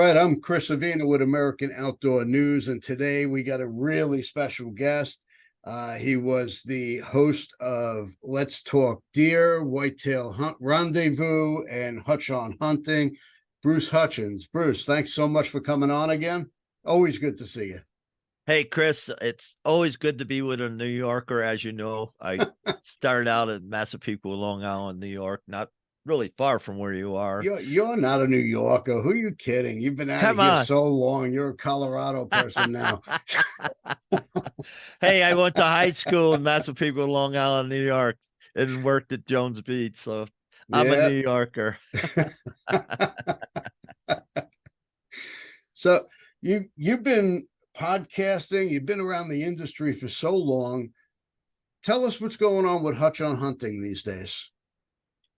right, I'm Chris Avina with American Outdoor News, and today we got a really special guest. He was the host of Let's Talk Deer, Whitetail Rendezvous, and Hutcheon Hunting, Bruce Hutcheon. Bruce, thanks so much for coming on again. Always good to see you. Hey, Chris, it's always good to be with a New Yorker. As you know, I started out at Massapequa, Long Island, New York, not really far from where you are. You're not a New Yorker. Who are you kidding? You've been out of Come here on. so long. You're a Colorado person now. Hey, I went to high school in Massapequa, Long Island, New York, and worked at Jones Beach. So I'm a Yeah. New Yorker. So you've been podcasting, you've been around the industry for so long. Tell us what's going on with Hutcheon Hunting these days.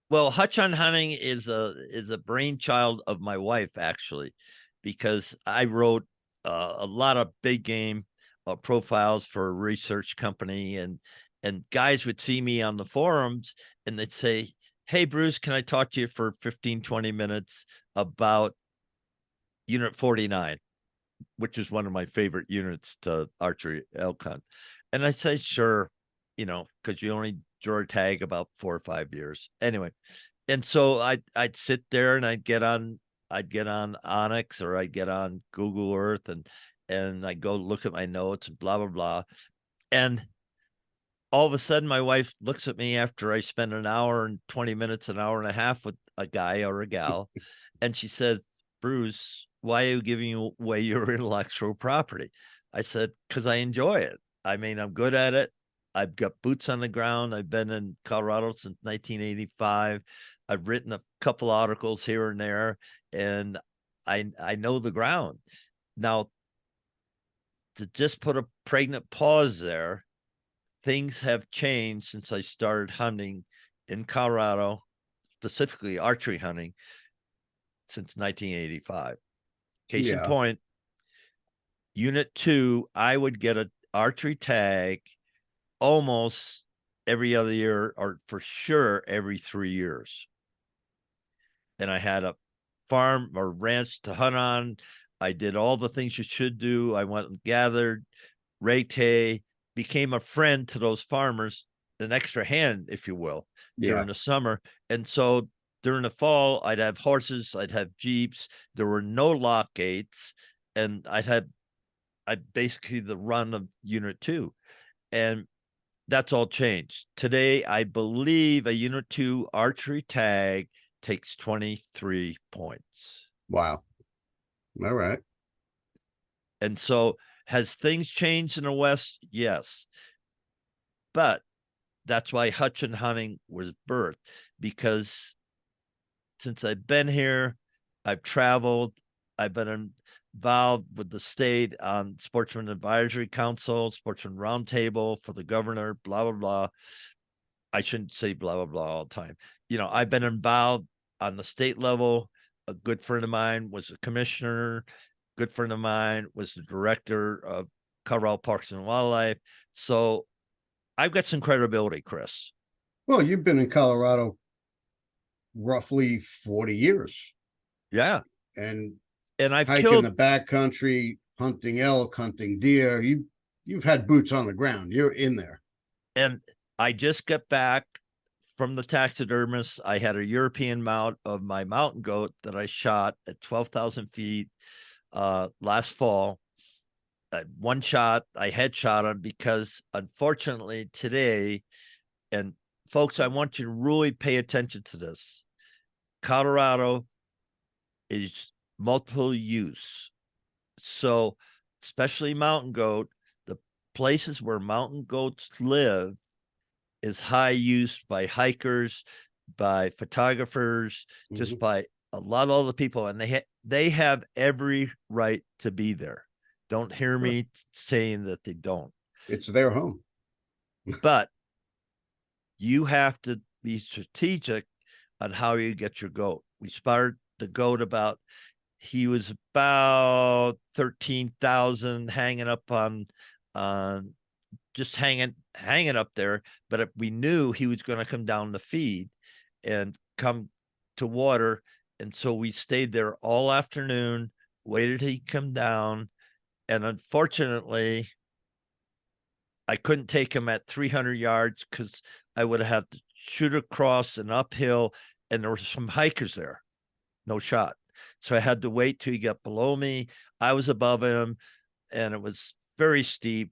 Well, Hutcheon Hunting is a brainchild of my wife, actually, because I wrote a lot of big game profiles for a research company, and guys would see me on the forums and they'd say, "Hey, Bruce, can I talk to you for 15, 20 minutes about Unit 49, which is one of my favorite units to archery elk hunt?" And I say, "Sure," because you only draw a tag about 4 or 5 years. Anyway, and so I'd sit there and I'd get on Onyx, or I'd get on Google Earth, and I go look at my notes and blah blah blah. And all of a sudden my wife looks at me after I spend an hour and 20 minutes, an hour and a half with a guy or a gal, and she said, "Bruce, why are you giving away your intellectual property?" I said, "Because I enjoy it. I mean, I'm good at it. I've got boots on the ground. I've been in Colorado since 1985. I've written a couple articles here and there, and I know the ground." Now, to just put a pregnant pause there, things have changed since I started hunting in Colorado, specifically archery hunting, since 1985. Case in Yeah. point, Unit 2, I would get an archery tag almost every other year, or for sure every 3 years. And I had a farm or ranch to hunt on. I did all the things you should do. I went and gathered, raked hay, became a friend to those farmers, an extra hand, if you will, during the summer. And so during the fall, I'd have horses, I'd have Jeeps. There were no lock gates, and I'd basically the run of Unit 2. And that's all changed. Today, I believe a Unit 2 archery tag takes 23 points. Wow. All right. And so, has things changed in the West? Yes. But that's why Hutcheon Hunting was birthed, because since I've been here, I've traveled, I've been involved with the state on Sportsman Advisory Council, Sportsman Roundtable for the governor, blah, blah, blah. I shouldn't say blah, blah, blah all the time. I've been involved on the state level. A good friend of mine was a commissioner. Good friend of mine was the director of Colorado Parks and Wildlife. So I've got some credibility, Chris. Well, you've been in Colorado roughly 40 years. Yeah. And I've hiking the backcountry, hunting elk, hunting deer. You've had boots on the ground. You're in there. And I just got back from the taxidermist. I had a European mount of my mountain goat that I shot at 12,000 feet last fall. One shot, I headshot him, because unfortunately today, and folks, I want you to really pay attention to this. Colorado is multiple use. So, especially mountain goat, the places where mountain goats live is high use by hikers, by photographers, just by a lot of other people, and they have every right to be there. Don't hear me saying that they don't. It's their home. But you have to be strategic on how you get your goat. We spotted the goat he was about 13,000 hanging up on just hanging up there. But we knew he was going to come down to feed and come to water. And so we stayed there all afternoon. waited till he come down, and unfortunately, I couldn't take him at 300 yards because I would have had to shoot across an uphill, and there were some hikers there. No shot. So I had to wait till he got below me. I was above him, and it was very steep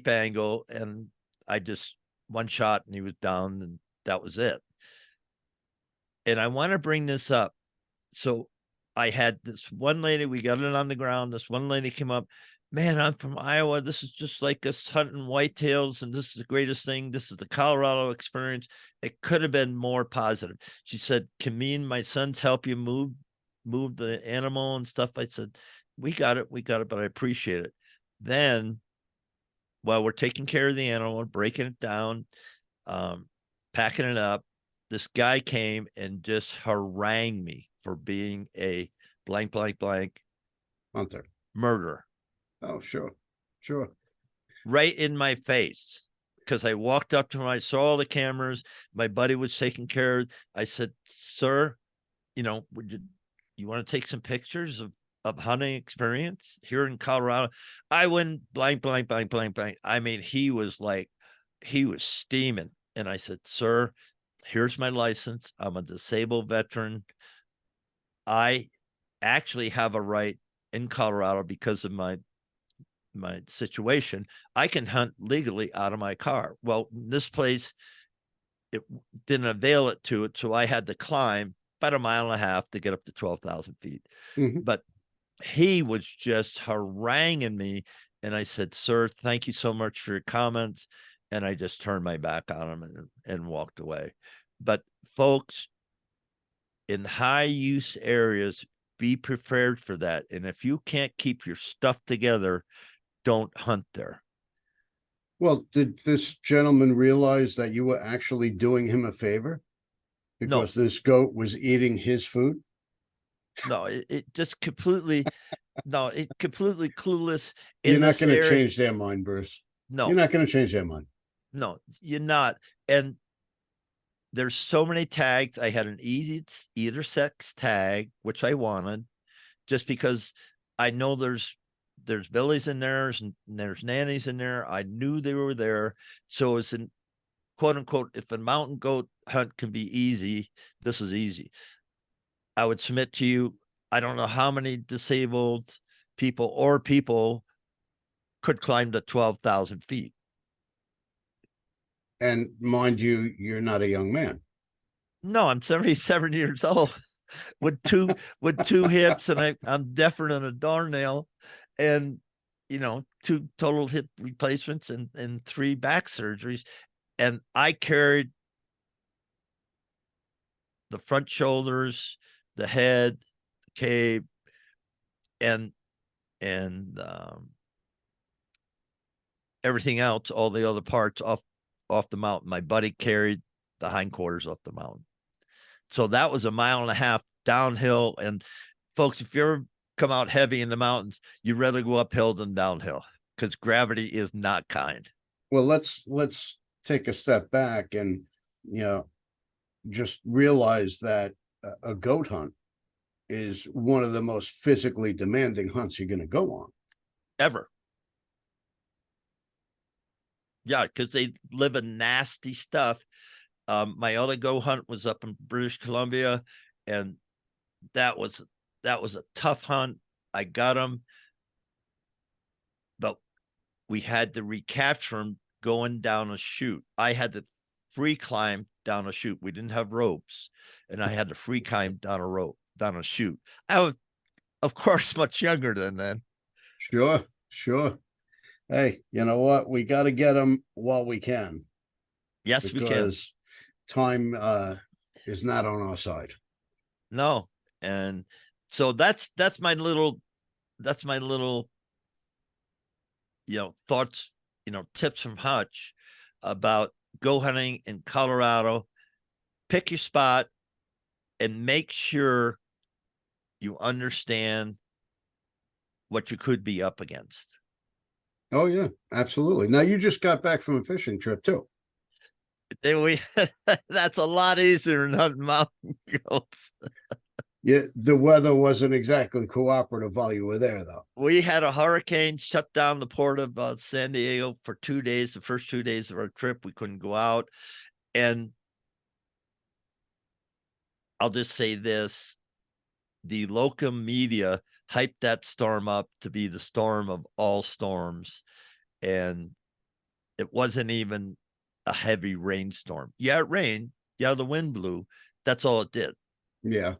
angle. And I just one shot and he was down, and that was it. And I want to bring this up. So I had this one lady, we got it on the ground. This one lady came up, man, I'm from Iowa. This is just like us hunting whitetails, and this is the greatest thing. This is the Colorado experience. It could have been more positive. She said, can me and my sons help you move the animal and stuff? I said, we got it, but I appreciate it. Then while we're taking care of the animal, breaking it down, packing it up, this guy came and just harangued me for being a blank Hunter. murderer. Oh, sure. Sure. Right in my face. Because I walked up to him, I saw all the cameras. My buddy was taking care of. I said, sir, would you want to take some pictures of hunting experience here in Colorado? I went blank. I mean, he was steaming. And I said, sir, here's my license. I'm a disabled veteran. I actually have a right in Colorado because of my situation. I can hunt legally out of my car. Well, this place, it didn't avail it to it. So I had to climb about 1.5 miles to get up to 12,000 feet. Mm-hmm. But he was just haranguing me. And I said, sir, thank you so much for your comments. And I just turned my back on him and walked away. But folks, in high use areas, be prepared for that. And if you can't keep your stuff together, don't hunt there. Well, did this gentleman realize that you were actually doing him a favor? Because this goat was eating his food? No, it just completely, completely clueless. You're not going to change their mind, Bruce. No. You're not going to change their mind. No, you're not. And there's so many tags. I had an easy either sex tag, which I wanted, just because I know there's billies in there and there's nannies in there. I knew they were there. So it's an quote unquote, if a mountain goat hunt can be easy, this is easy. I would submit to you, I don't know how many disabled people could climb to 12,000 feet. And mind you, you're not a young man. No, I'm 77 years old with two hips, and I'm deafer than a doornail, and 2 total hip replacements and 3 back surgeries. And I carried the front shoulders, the head, the cape, and everything else, all the other parts off the mountain. My buddy carried the hindquarters off the mountain. So that was 1.5 miles downhill. And folks, if you ever come out heavy in the mountains, you'd rather go uphill than downhill because gravity is not kind. Well, let's take a step back and, just realize that a goat hunt is one of the most physically demanding hunts you're going to go on. Ever. Yeah, because they live in nasty stuff. My other goat hunt was up in British Columbia, and that was a tough hunt. I got him, but we had to recapture him going down a chute. I had to free climb down a chute. We didn't have ropes, and I had to free climb down a chute. I was, of course, much younger than then. Sure. Hey, you know what? We got to get them while we can. Yes, we can. Because time is not on our side. No. And so that's my little thoughts, tips from Hutch about go hunting in Colorado. Pick your spot and make sure you understand what you could be up against. Oh yeah, absolutely. Now you just got back from a fishing trip too. That's a lot easier than hunting mountain goats. Yeah, the weather wasn't exactly cooperative while you were there, though. We had a hurricane shut down the port of San Diego for 2 days. The first 2 days of our trip, we couldn't go out. And I'll just say this, the local media hyped that storm up to be the storm of all storms. And it wasn't even a heavy rainstorm. Yeah, it rained. Yeah, the wind blew. That's all it did. Yeah.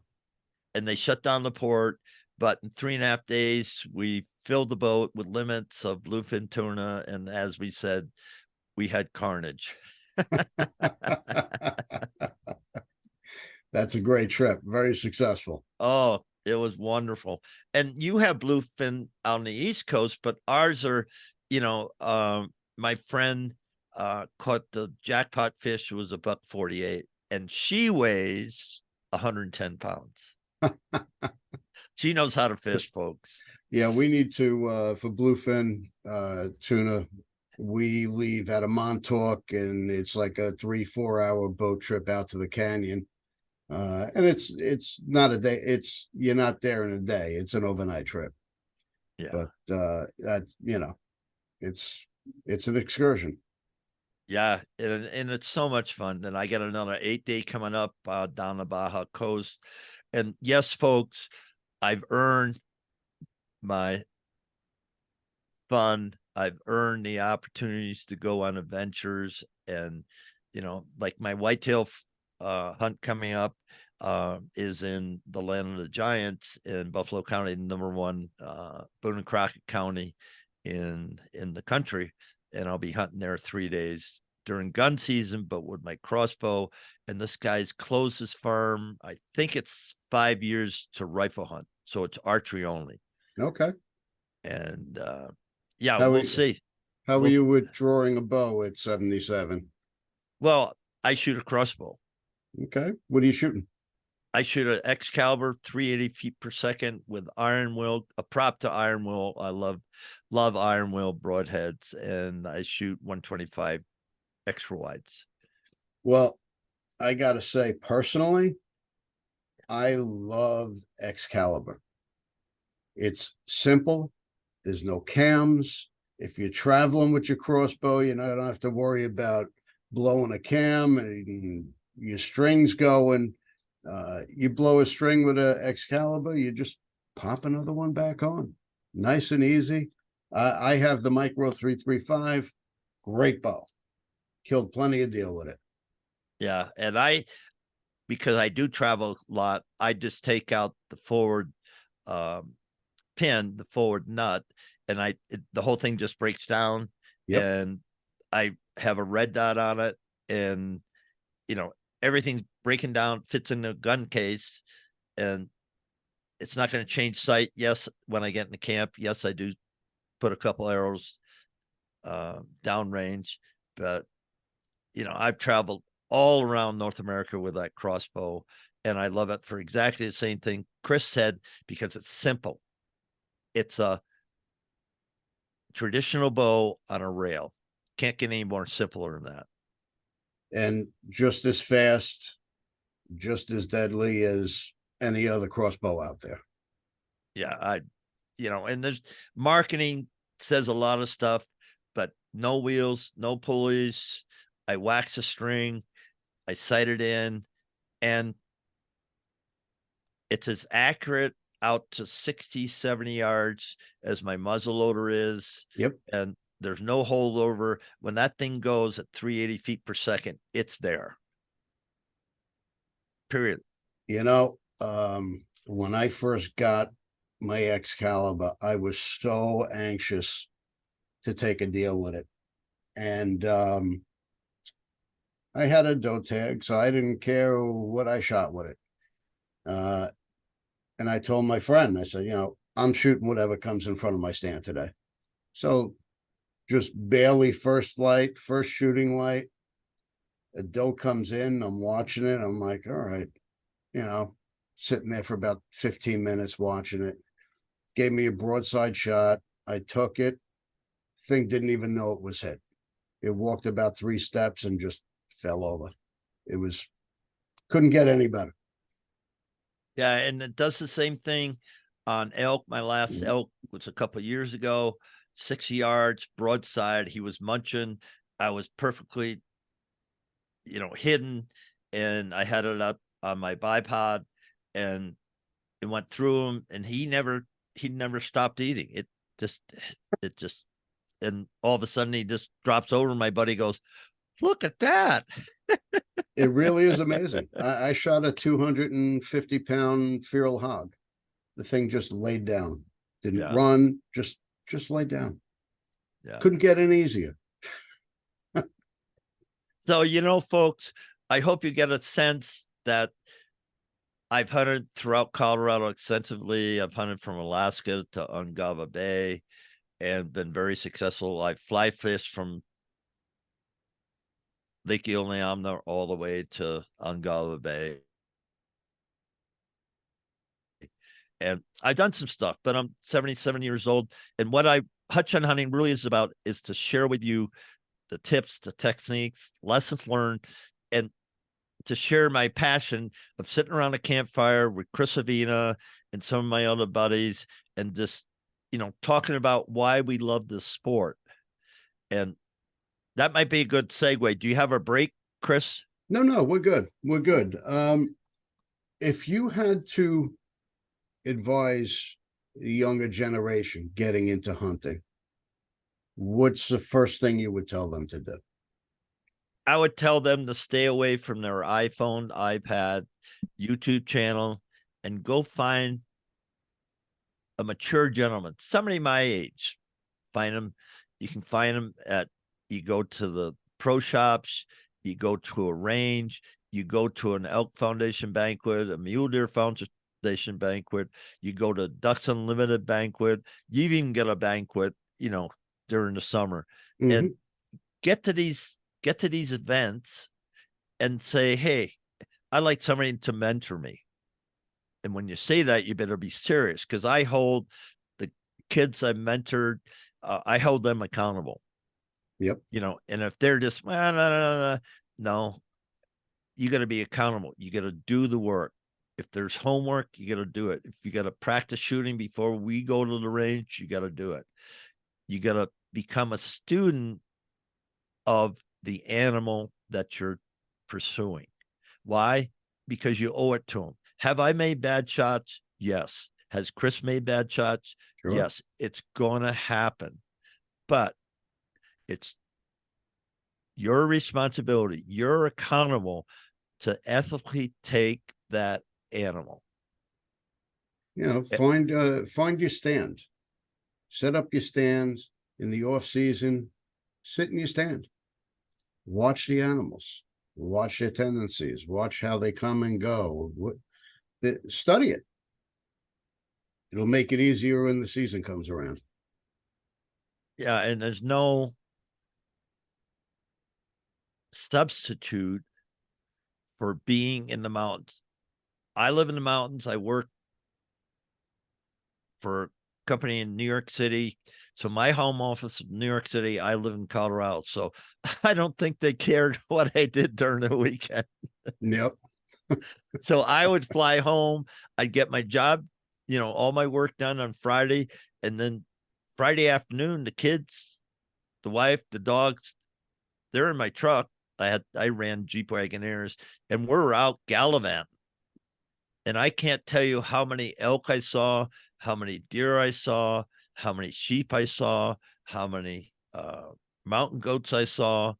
And they shut down the port. But in 3.5 days, we filled the boat with limits of bluefin tuna. And as we said, we had carnage. That's a great trip. Very successful. Oh, it was wonderful. And you have bluefin on the East Coast, but ours are, my friend caught the jackpot fish, was a $1.48, and she weighs 110 pounds. She knows how to fish, folks. Yeah, we need to for bluefin tuna. We leave out of Montauk, and it's like a 3-4 hour boat trip out to the canyon. And it's not a day. You're not there in a day. It's an overnight trip. Yeah. But that's it's an excursion. Yeah, and it's so much fun. And I got another 8-day coming up down the Baja Coast. And yes, folks, I've earned my fun. I've earned the opportunities to go on adventures, and like my whitetail hunt coming up is in the land of the giants in Buffalo County, #1 Boone and Crockett County in the country, and I'll be hunting there 3 days during gun season, but with my crossbow. And this guy's closed his farm. I think it's 5 years to rifle hunt, so it's archery only. Okay. And yeah, How we'll are, see. how are you with drawing a bow at 77? Well, I shoot a crossbow. Okay. What are you shooting? I shoot an Excalibur 380 feet per second with iron wheel, a prop to iron wheel. I love iron wheel broadheads, and I shoot 125 extra wides. Well, I gotta say, personally, I love Excalibur. It's simple. There's no cams. If you're traveling with your crossbow, you don't have to worry about blowing a cam and your strings going. You blow a string with an Excalibur, you just pop another one back on. Nice and easy. I have the Micro 335. Great bow. Killed plenty of deal with it. Yeah, and because I do travel a lot, I just take out the forward pin, the forward nut, and the whole thing just breaks down. Yep. And I have a red dot on it, and everything's breaking down, fits in the gun case, and it's not going to change sight. Yes, when I get in the camp, yes, I do put a couple arrows downrange, but I've traveled all around North America with that crossbow, and I love it for exactly the same thing Chris said, because it's simple. It's a traditional bow on a rail. Can't get any more simpler than that. And just as fast, just as deadly as any other crossbow out there. Yeah, and there's marketing says a lot of stuff, but no wheels, no pulleys. I wax a string, I sight it in, and it's as accurate out to 60, 70 yards as my muzzle loader is. Yep. And there's no holdover. When that thing goes at 380 feet per second, it's there. Period. When I first got my Excalibur, I was so anxious to take a deal with it. And I had a doe tag, so I didn't care what I shot with it. And I told my friend, I said, I'm shooting whatever comes in front of my stand today. So just barely first shooting light. A doe comes in, I'm watching it. I'm like, all right, sitting there for about 15 minutes watching it. Gave me a broadside shot. I took it. Thing didn't even know it was hit. It walked about 3 steps and just fell over. Couldn't get any better. Yeah, and it does the same thing on elk. My last Mhm. elk was a couple years ago, 6 yards, broadside. He was munching. I was perfectly, hidden, and I had it up on my bipod, and it went through him, and he never stopped eating. Just it just and all of a sudden he just drops over. My buddy goes, "Look at that." It really is amazing. I shot a 250-pound feral hog. The thing just laid down, didn't Yeah, run, just laid down. yeah. Couldn't get any easier. So, folks, I hope you get a sense that I've hunted throughout Colorado extensively. I've hunted from Alaska to Ungava Bay and been very successful. I fly fished from Lake Iliamna all the way to Ungava Bay. And I've done some stuff, but I'm 77 years old. And what Hutcheon hunting really is about is to share with you the tips, the techniques, lessons learned, and to share my passion of sitting around a campfire with Chris Avina and some of my other buddies and just, talking about why we love this sport. And that might be a good segue. Do you have a break, Chris? No, we're good. We're good. If you had to advise the younger generation getting into hunting, what's the first thing you would tell them to do? I would tell them to stay away from their iPhone, iPad, YouTube channel, and go find a mature gentleman, somebody my age. Find them. You can find them you go to the pro shops, you go to a range, you go to an elk foundation banquet, a mule deer foundation banquet, you go to Ducks Unlimited banquet, you even get a banquet, during the summer. And Mhm. get to these events and say, hey, I'd like somebody to mentor me. And when you say that, you better be serious, because I hold the kids I mentored, I hold them accountable, Yep. and if they're just, well, no, you got to be accountable. You got to do the work. If there's homework, you got to do it. If you got to practice shooting before we go to the range, you got to do it. You got to become a student of the animal that you're pursuing. Why? Because you owe it to them. Have I made bad shots? Yes. Has Chris made bad shots? Sure. Yes. It's going to happen, but it's your responsibility. You're accountable to ethically take that animal. Find your stand. Set up your stands in the off season. Sit in your stand. Watch the animals. Watch their tendencies. Watch how they come and go. Study it. It'll make it easier when the season comes around. Yeah. And there's no substitute for being in the mountains. I live in the mountains. I work for a company in New York City. So my home office in New York City, I live in Colorado. So I don't think they cared what I did during the weekend. Yep. So I would fly home. I'd get my job, all my work done on Friday. And then Friday afternoon, the kids, the wife, the dogs, they're in my truck. I ran Jeep Wagoneers, and we're out gallivanting. And I can't tell you how many elk I saw, how many deer I saw, how many sheep I saw, how many mountain goats I saw,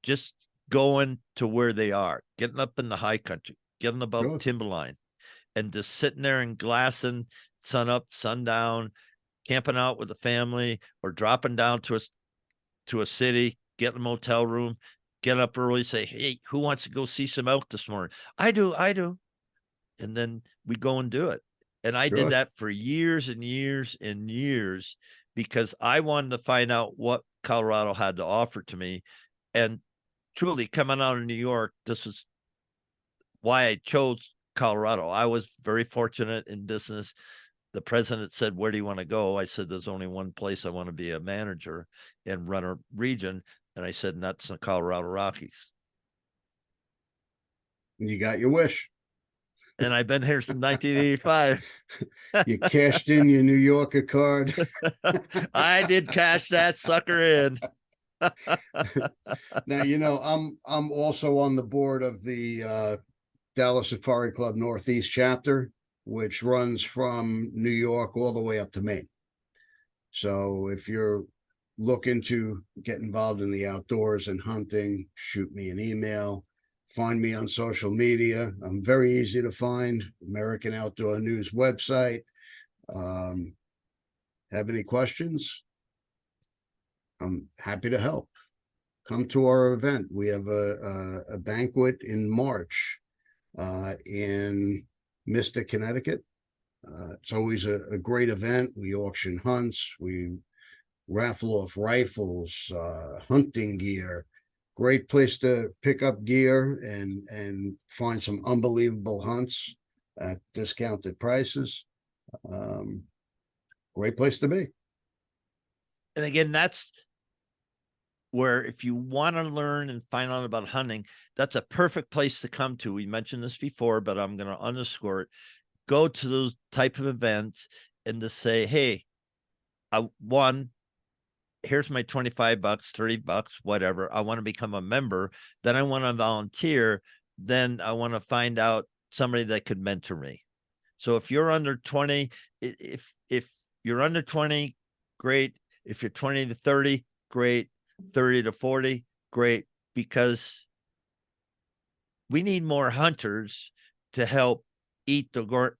just going to where they are, getting up in the high country, getting above Sure. timberline, and just sitting there and glassing sun up, sundown, camping out with the family, or dropping down to a city, get a motel room, get up early, say, hey, who wants to go see some elk this morning? I do. And then we go and do it. And I did Sure. that for years and years and years, because I wanted to find out what Colorado had to offer to me. And truly, coming out of New York, this is why I chose Colorado. I was very fortunate in business. The president said, where do you want to go? I said, there's only one place I want to be a manager and run a region. And I said, and that's the Colorado Rockies. You got your wish. and I've been here since 1985. You cashed in your New Yorker card. I did cash that sucker in. Now, I'm also on the board of the Dallas Safari Club Northeast chapter, which runs from New York all the way up to Maine. So if you're looking to get involved in the outdoors and hunting, shoot me an email. Find me on social media. I'm very easy to find. American Outdoor News website. Have any questions? I'm happy to help. Come to our event. We have a banquet in March in Mystic, Connecticut. It's always a great event. We auction hunts. We raffle off rifles, hunting gear. Great place to pick up gear and find some unbelievable hunts at discounted prices. Great place to be. And again, that's where if you want to learn and find out about hunting, that's a perfect place to come to. We mentioned this before, but I'm going to underscore it. Go to those type of events and to say, hey, here's my $25, $30, whatever. I want to become a member. Then I want to volunteer. Then I want to find out somebody that could mentor me. So if you're under 20, if you're under 20, great. If you're 20 to 30, great. 30 to 40, great. Because we need more hunters to help eat the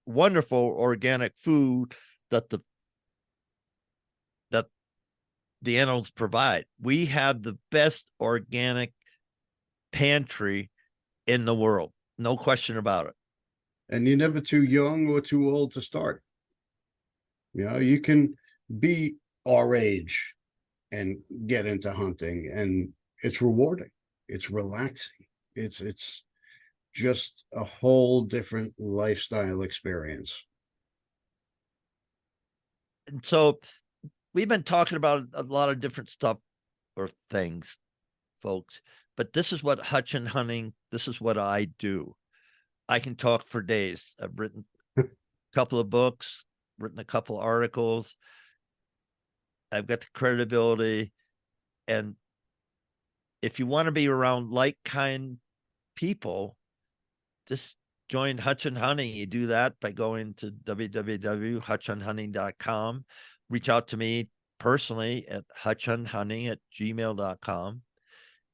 wonderful organic food that the animals provide. We have the best organic pantry in the world. No question about it. And you're never too young or too old to start. You can be our age and get into hunting, and it's rewarding. It's relaxing. It's just a whole different lifestyle experience. And so we've been talking about a lot of different stuff or things, folks, but this is what Hutcheon Hunting, this is what I do. I can talk for days. I've written a couple of books, written a couple of articles. I've got the credibility. And if you want to be around like-kind people, just join Hutcheon Hunting. You do that by going to www.hutcheonhunting.com. Reach out to me personally at hutcheonhunting@gmail.com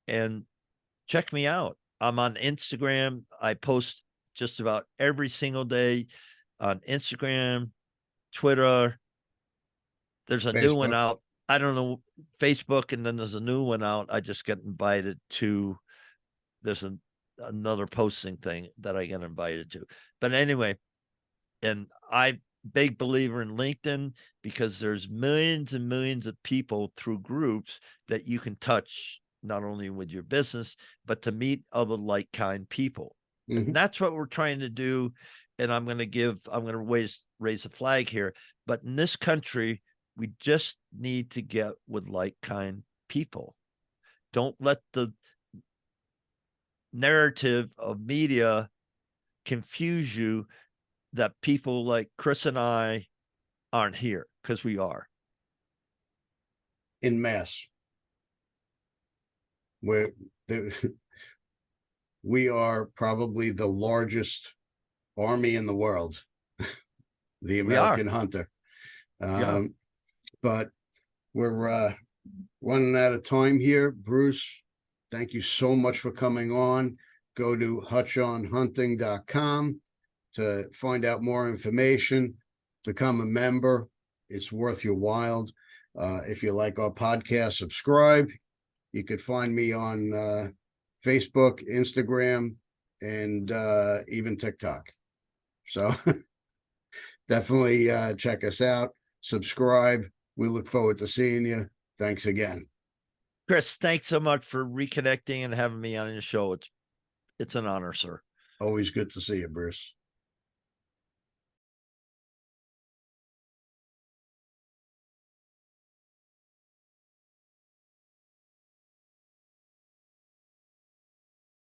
and check me out. I'm on Instagram. I post just about every single day on Instagram, Twitter. There's a new one out. I don't know, Facebook, and then there's a new one out. I just get invited to. There's another posting thing that I get invited to. But anyway, and I'm big believer in LinkedIn because there's millions and millions of people through groups that you can touch, not only with your business, but to meet other like-kind people. Mm-hmm. And that's what we're trying to do. And I'm going to raise a flag here. But in this country, we just need to get with like-kind people. Don't let the narrative of media confuse you that people like Chris and I aren't here, because we are. In mass. We are probably the largest army in the world, the American hunter. But we're running out of time here. Bruce, thank you so much for coming on. Go to hutcheonhunting.com to find out more information. Become a member. It's worth your while. If you like our podcast, subscribe. You could find me on Facebook, Instagram, and even TikTok. So definitely check us out. Subscribe. We look forward to seeing you. Thanks again. Chris, thanks so much for reconnecting and having me on your show. It's an honor, sir. Always good to see you, Bruce.